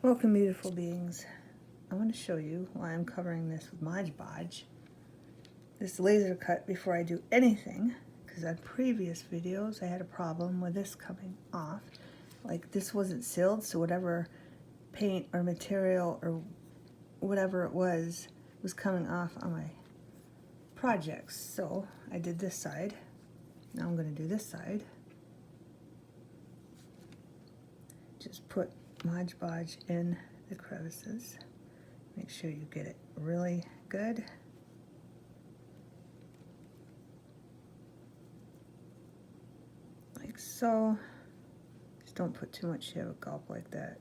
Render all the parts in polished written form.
Welcome, beautiful beings. I want to show you why I'm covering this with Mod Podge. This laser cut before I do anything, because on previous videos I had a problem with this coming off. Like this wasn't sealed, so whatever paint or material or whatever it was coming off on my projects. So I did this side. Now I'm going to do this side. Just put Mod Podge in the crevices. Make sure you get it really good. Like so. Just don't put too much, you have a gulp like that.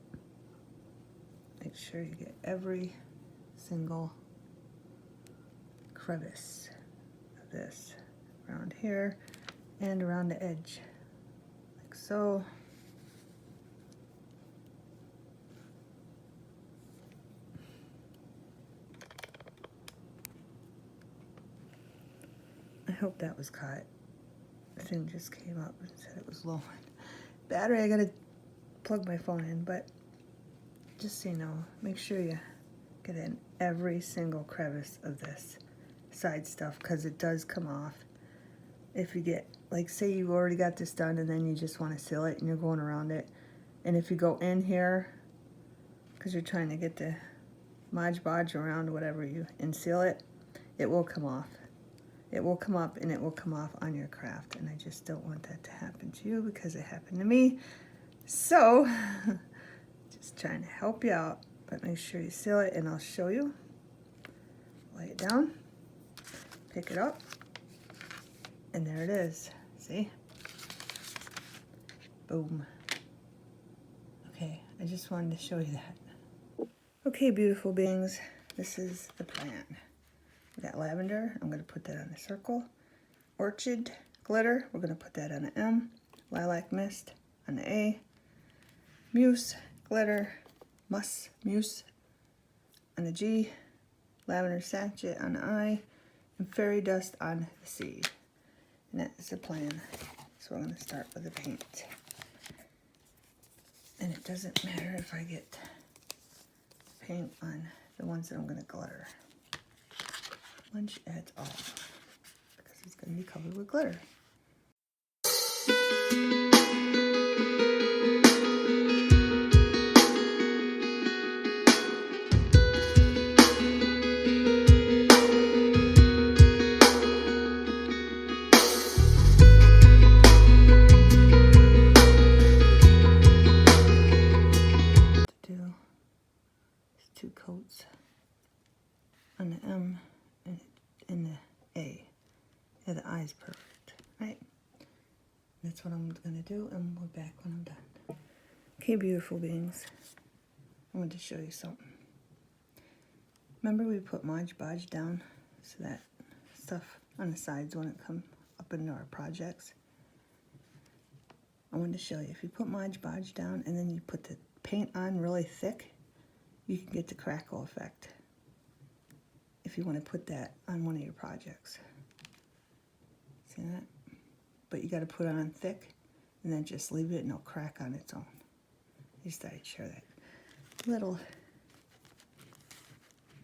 Make sure you get every single crevice of this around here and around the edge. Like so. I hope that was caught. The thing just came up and said it was low. Battery, I gotta plug my phone in, but just so you know, make sure you get in every single crevice of this side stuff, because it does come off. If you get, like say you've already got this done and then you just want to seal it and you're going around it, and if you go in here, because you're trying to get the Mod Podge around whatever you and seal it, it will come off. It will come up and it will come off on your craft, and I just don't want that to happen to you because it happened to me. So, just trying to help you out, but make sure you seal it, and I'll show you. Lay it down, pick it up, and there it is. See? Boom. Okay, I just wanted to show you that. Okay, beautiful beings, this is the plan. We got lavender, I'm going to put that on a circle. Orchid glitter, we're going to put that on an M. Lilac mist on the A. Mousse glitter, mousse on the G. Lavender sachet on the I. And fairy dust on the C. And that's the plan. So we're going to start with the paint. And it doesn't matter if I get paint on the ones that I'm going to glitter. Lunch adds all, because it's going to be covered with glitter. To do is 2 coats on the M and in the A. Yeah, the I is perfect, right? That's what I'm going to do, and we'll be back when I'm done. Okay, beautiful beings. I wanted to show you something. Remember we put Mod Podge down so that stuff on the sides wouldn't come up into our projects? I wanted to show you, if you put Mod Podge down and then you put the paint on really thick, you can get the crackle effect. If you want to put that on one of your projects. See that? But you got to put it on thick and then just leave it and it'll crack on its own. I just thought I'd share that little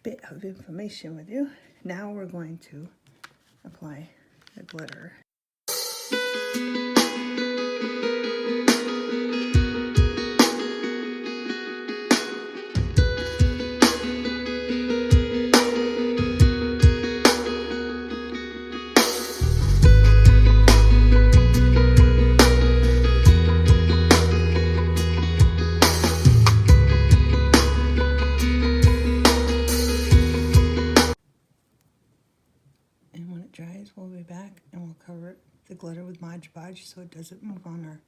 bit of information with you. Now we're going to apply the glitter. Dries, we'll be back and we'll cover the glitter with Mod Podge so it doesn't move on our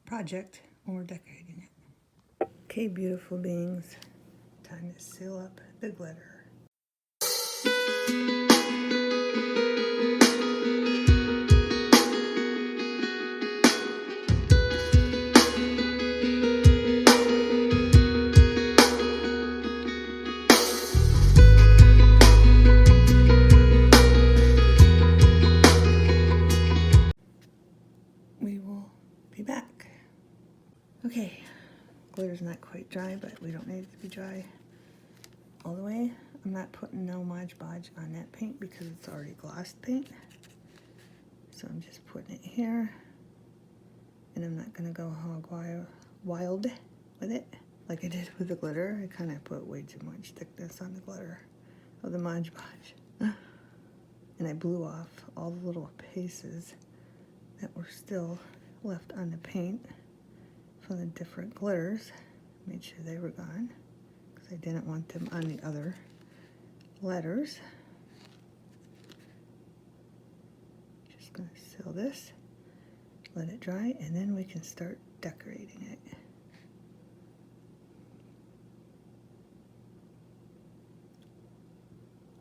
project when we're decorating it. Okay, beautiful beings, time to seal up the glitter. We will be back. Okay, glitter's not quite it dry, but we don't need it to be dry all the way. I'm not putting no Mod Podge on that paint because it's already glossed paint. So I'm just putting it here. And I'm not gonna go hog wild with it like I did with the glitter. I kind of put way too much thickness on the glitter of the Mod Podge. And I blew off all the little pieces that were still left on the paint from the different glitters. Made sure they were gone because I didn't want them on the other letters. Just gonna seal this, let it dry, and then we can start decorating it.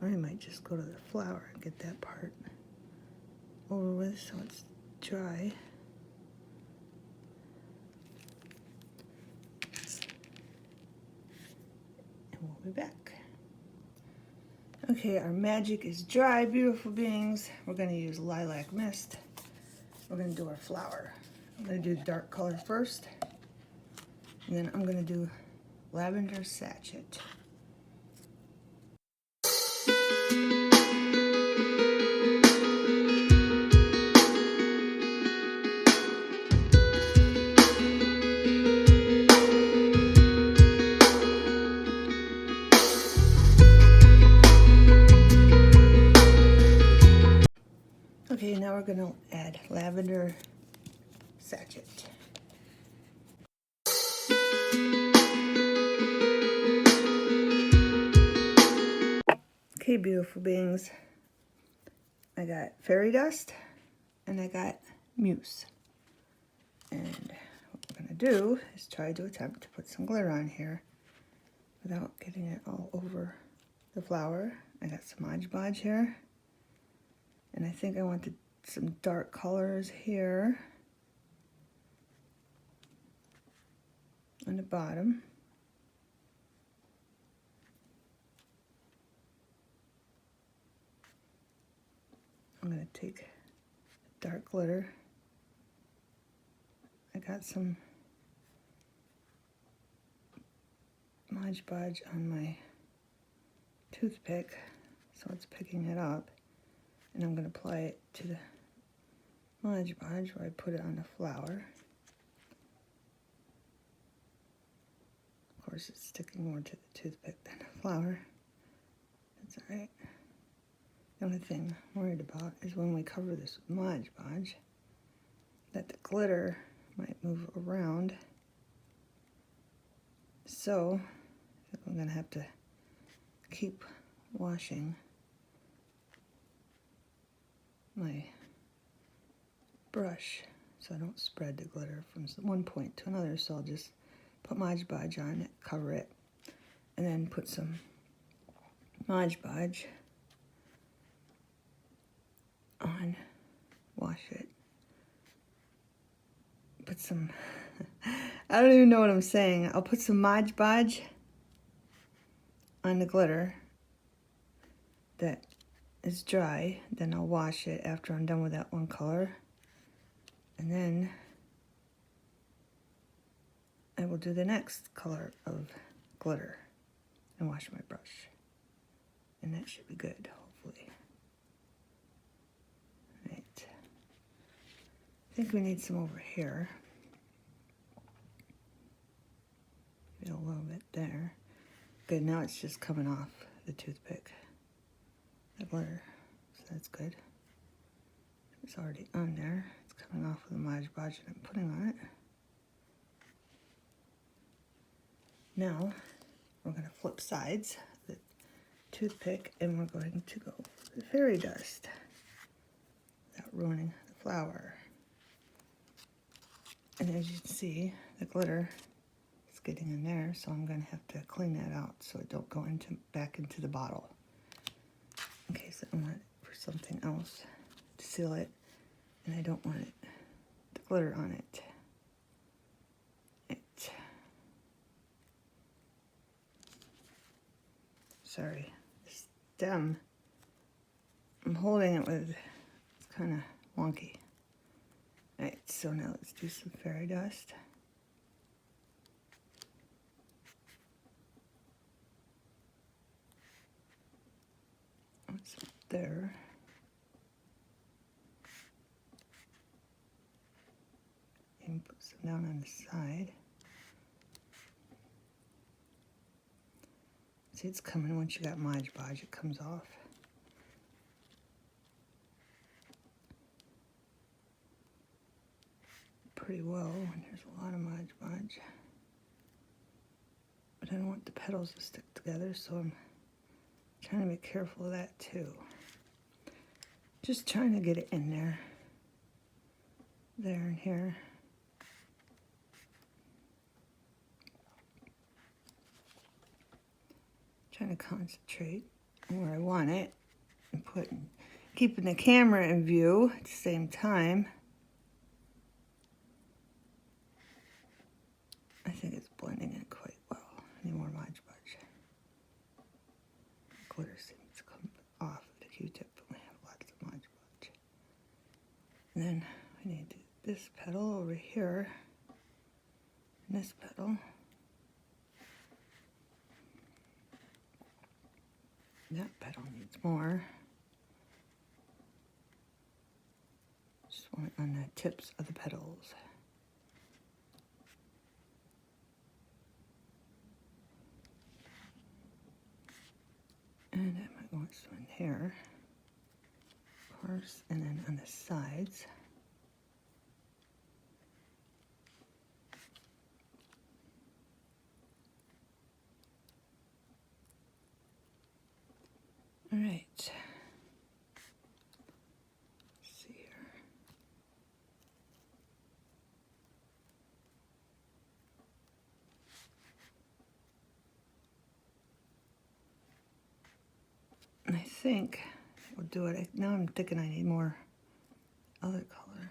Or I might just go to the flower and get that part over with so it's dry. And we'll be back. Okay, our magic is dry, beautiful beings. We're going to use lilac mist. We're going to do our flower. I'm going to do dark color first. And then I'm going to do lavender sachet. Okay, now we're going to add lavender sachet. Okay, beautiful beings. I got fairy dust and I got mousse. And what we're going to do is try to attempt to put some glitter on here without getting it all over the flower. I got some Mod Podge here. And I think I wanted some dark colors here on the bottom. I'm going to take dark glitter. I got some Mod Podge on my toothpick, so it's picking it up. And I'm going to apply it to the Mod Podge where I put it on the flower. Of course, it's sticking more to the toothpick than the flower. That's alright. The only thing I'm worried about is when we cover this with Mod Podge, that the glitter might move around. So, I'm going to have to keep washing my brush so I don't spread the glitter from one point to another. So I'll just put Mod Podge on it, cover it, and then put some Mod Podge on, wash it, put some, I don't even know what I'm saying. I'll put some Mod Podge on the glitter that is dry, then I'll wash it after I'm done with that one color, and then I will do the next color of glitter and wash my brush, and that should be good, hopefully. Right, I think we need some over here, maybe a little bit there. Good, now it's just coming off the toothpick, the glitter, so that's good. It's already on there. It's coming off with the Mod Podge that I'm putting on it. Now, we're going to flip sides, the toothpick, and we're going to go with the fairy dust without ruining the flower. And as you can see, the glitter is getting in there, so I'm going to have to clean that out so it don't go back into the bottle. In case I want it for something else to seal it, and I don't want the glitter on it. Sorry, the stem, I'm holding it with, it's kind of wonky. Alright, so now let's do some fairy dust. want some there. And put some down on the side. See, it's coming once you got Mod Podge, it comes off. Pretty well when there's a lot of Mod Podge. But I don't want the petals to stick together, so I'm trying to be careful of that too. Just trying to get it in there. There and here. Trying to concentrate on where I want it and keeping the camera in view at the same time. I think it's blending in quite well. I need more Mod Podge. Glitter seems to come off of the Q-tip, but we have lots of Mod Podge. And then we need this petal over here, and this petal. That petal needs more. Just want it on the tips of the petals. And I might want some in here, of course, and then on the sides. All right. Let's see here. And I think we'll do it. Now I'm thinking I need more other color.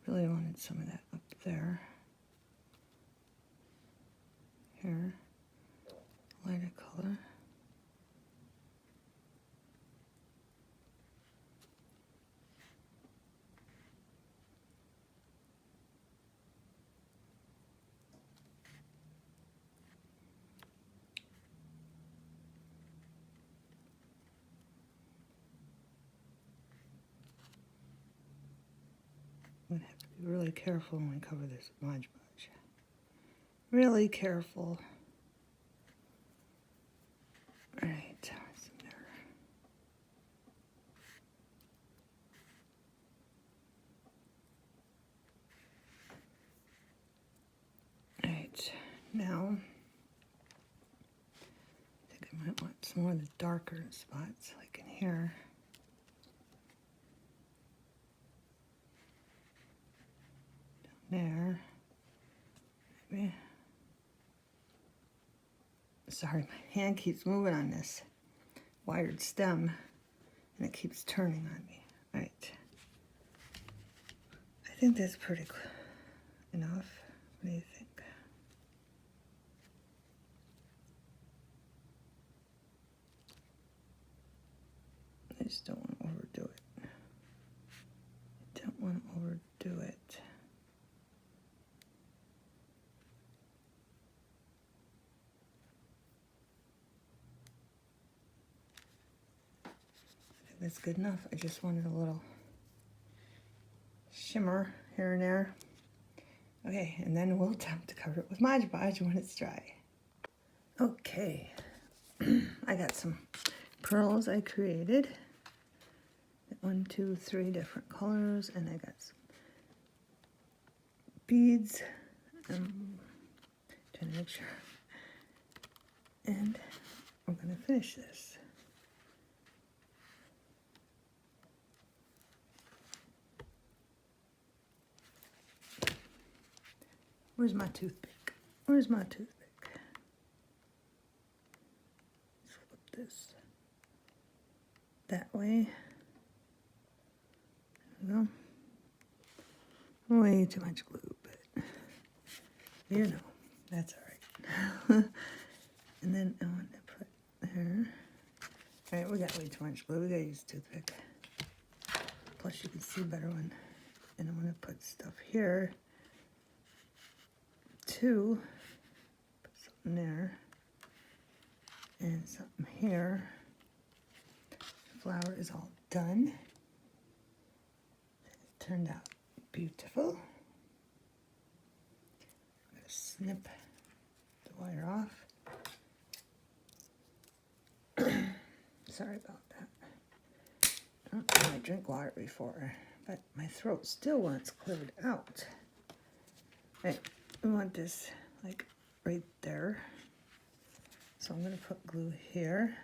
I really wanted some of that up there. Here. Lighter color. I'm gonna have to be really careful when we cover this with Mod Podge. Really careful. All right, some there. All right, now I think I might want some more of the darker spots, like in here. There, maybe. Sorry, my hand keeps moving on this wired stem and it keeps turning on me. All right. I think that's pretty enough. What do you think? I just don't want to overdo it. I don't want to overdo it. That's good enough. I just wanted a little shimmer here and there. Okay, and then we'll attempt to cover it with Mod Podge when it's dry. Okay, I got some pearls I created. 1, 2, 3 different colors, and I got some beads. Trying to make sure. And I'm gonna finish this. Where's my toothpick? Where's my toothpick? Let's flip this that way. There we go. Way too much glue, but you know, that's all right. And then I want to put there. All right, we got way too much glue. We gotta use a toothpick. Plus you can see better when, and I'm gonna put stuff here. Put something there and something here. flower is all done. It turned out beautiful. I'm going to snip the wire off. Sorry about that. I don't really drink water before, but my throat still wants cleared out. Right, we want this like right there. So I'm going to put glue here.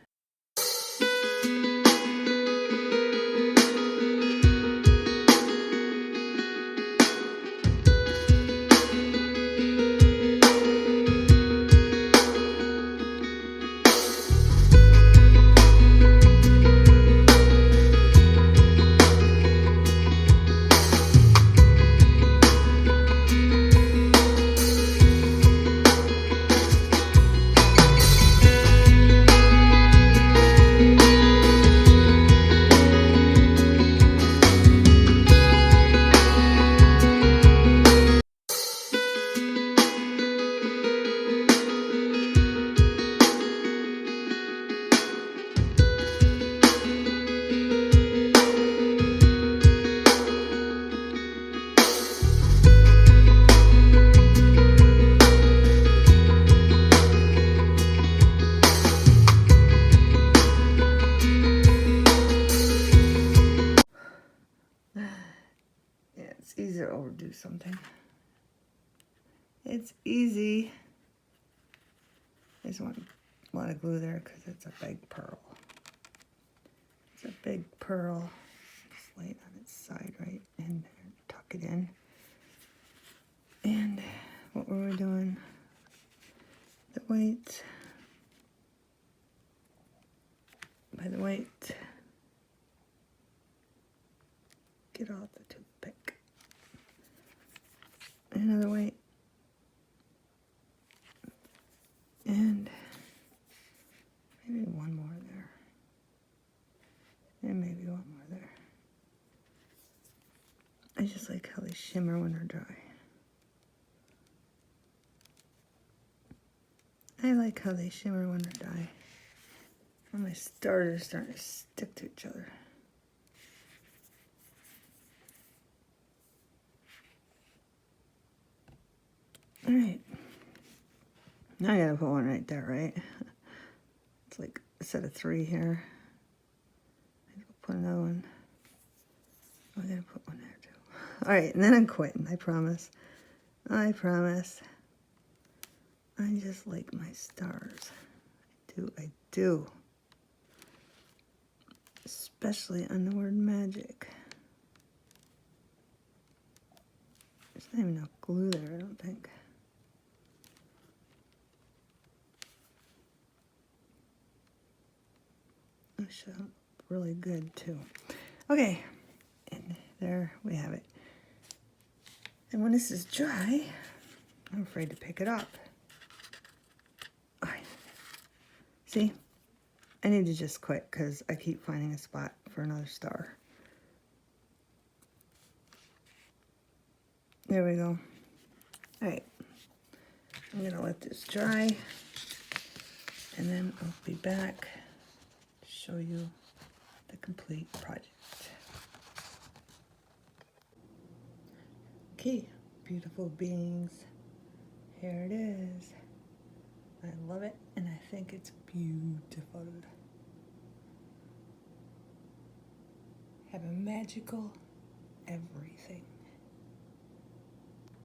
Yeah, it's easy to overdo something. It's easy. I just want a lot of glue there because it's a big pearl. It's a big pearl. Just lay it on its side right in there. Tuck it in. And what were we doing? The white. By the white. Get off the toothpick. Another white. And maybe one more there. And maybe one more there. I just like how they shimmer when they're dry. I like how they shimmer when they're dry. And my starter's starting to stick to each other. Alright. Now I gotta put one right there, right? It's like a set of 3 here. Maybe I'll put another one. Oh, I gotta put one there too. Alright, and then I'm quitting, I promise. I promise. I just like my stars. I do. Especially on the word magic. There's not even enough glue there, I don't think. It should look really good too. Okay, and there we have it. And when this is dry, I'm afraid to pick it up. All right. See, I need to just quit because I keep finding a spot for another star. There we go. All right, I'm gonna let this dry and then I'll be back to show you the complete project. Okay, beautiful beings. Here it is. I love it and I think it's beautiful. Have a magical everything.